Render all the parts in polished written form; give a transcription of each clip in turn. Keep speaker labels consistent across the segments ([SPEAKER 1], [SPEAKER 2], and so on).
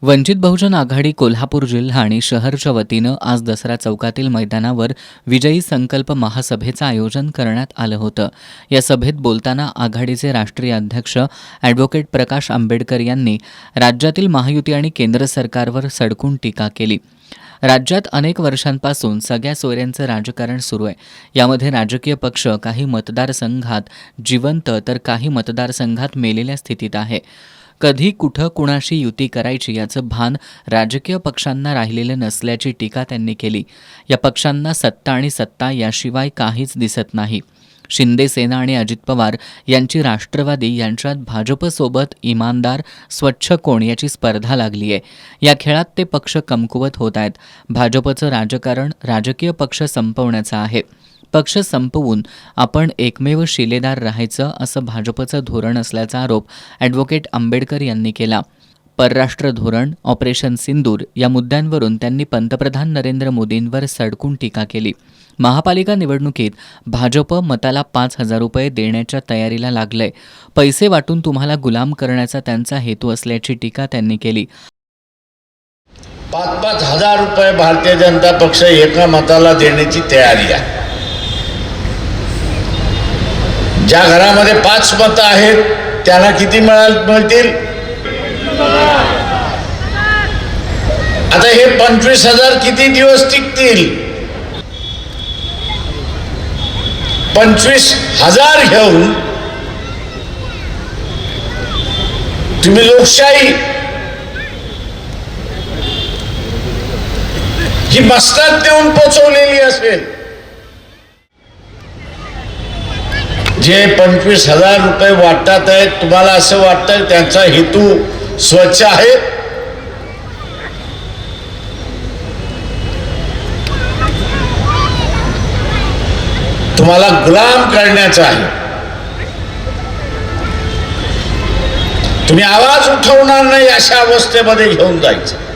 [SPEAKER 1] वंचित बहुजन आघाडी कोल्हापूर जिल्हा आणि शहरच्या वतीनं आज दसरा चौकातील मैदानावर विजयी संकल्प महासभेचं आयोजन करण्यात आलं होतं. या सभेत बोलताना आघाडीचे राष्ट्रीय अध्यक्ष ॲडव्होकेट प्रकाश आंबेडकर यांनी राज्यातील महायुती आणि केंद्र सरकारवर सडकून टीका केली. राज्यात अनेक वर्षांपासून सगळ्या सोयऱ्यांचं राजकारण सुरू आहे. यामध्ये राजकीय पक्ष काही मतदारसंघात जिवंत तर काही मतदारसंघात मेलेल्या स्थितीत आहे. कधी कुठं कुणाशी युती करायची याचं भान राजकीय पक्षांना राहिलेलं नसल्याची टीका त्यांनी केली. या पक्षांना सत्ता आणि सत्ता याशिवाय काहीच दिसत नाही. शिंदे सेना आणि अजित पवार यांची राष्ट्रवादी यांच्यात भाजपसोबत इमानदार स्वच्छ कोण याची स्पर्धा लागली आहे. या खेळात ते पक्ष कमकुवत होत आहेत. भाजपचं राजकारण राजकीय पक्ष संपवण्याचं आहे. पक्ष संपवून आपण एकमेव शिलेदार राहायचं असं भाजपचं धोरण असल्याचा आरोप ॲडव्होकेट आंबेडकर यांनी केला. परराष्ट्र धोरण, ऑपरेशन सिंदूर या मुद्द्यांवरून त्यांनी पंतप्रधान नरेंद्र मोदींवर सडकून टीका केली. महापालिका निवडणुकीत भाजप मताला 5,000 रुपये देण्याच्या तयारीला लागलंय. पैसे वाटून तुम्हाला गुलाम करण्याचा त्यांचा हेतू असल्याची टीका त्यांनी केली.
[SPEAKER 2] 5,000 हजार रुपये भारतीय जनता पक्ष एका मताला देण्याची तयारी आहे. ज्या घरामध्ये 5 मतं आहेत त्यांना किती मिळतील? आता हे 25,000 किती दिवस टिकतील? 25,000 घेऊन तुम्ही लोकशाही ही मस्तक देऊन पोचवलेली असेल. जे 25,000 रुपये वाटतात आहेत, तुम्हाला असं वाटतं त्यांचा हेतू स्वच्छ आहे? तुम्हाला गुलाम करण्याचा आहे. तुम्ही आवाज उठवणार नाही अशा अवस्थेमध्ये घेऊन जायचं.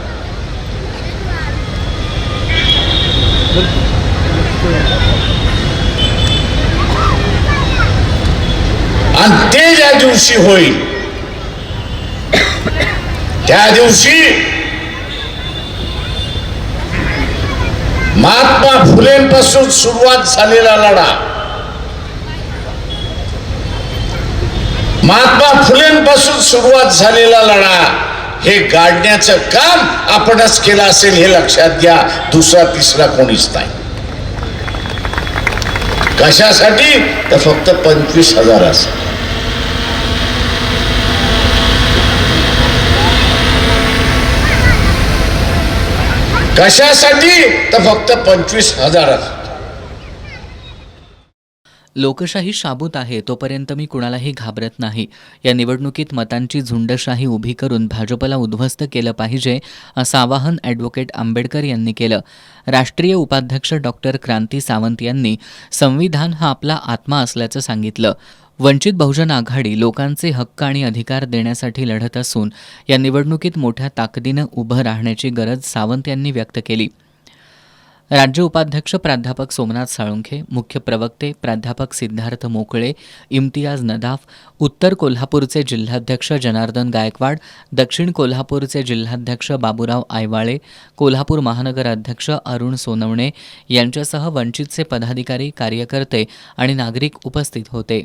[SPEAKER 2] आणि ते ज्या दिवशी होईल त्या दिवशी महात्मा फुलेंपासून सुरुवात झालेला लढा, महात्मा फुलेंपासून सुरुवात झालेला लढा हे गाडण्याचं काम आपणच केलं असेल हे लक्षात घ्या. दुसरा तिसरा कोणीच नाही. कशासाठी? तर फक्त 25,000 असेल. कशासाठी? तर फक्त 25,000.
[SPEAKER 1] लोकशाही शाबूत आहे तोपर्यंत मी कुणालाही घाबरत नाही. या निवडणुकीत मतांची झुंडशाही उभी करून भाजपला उद्ध्वस्त केलं पाहिजे असं आवाहन ॲडव्होकेट आंबेडकर यांनी केलं. राष्ट्रीय उपाध्यक्ष डॉक्टर क्रांती सावंत यांनी संविधान हा आपला आत्मा असल्याचं सांगितलं. वंचित बहुजन आघाडी लोकांचे हक्क आणि अधिकार देण्यासाठी लढत असून या निवडणुकीत मोठ्या ताकदीनं उभं राहण्याची गरज सावंत यांनी व्यक्त केली. राज्य उपाध्यक्ष प्राध्यापक सोमनाथ साळुंखे, मुख्य प्रवक्ते प्राध्यापक सिद्धार्थ मोकळे, इम्तियाज नदाफ, उत्तर कोल्हापूरचे जिल्हाध्यक्ष जनार्दन गायकवाड, दक्षिण कोल्हापूरचे जिल्हाध्यक्ष बाबूराव आयवाळे, कोल्हापूर महानगर अध्यक्ष अरुण सोनवणे यांच्यासह वंचितचे पदाधिकारी, कार्यकर्ते आणि नागरिक उपस्थित होते.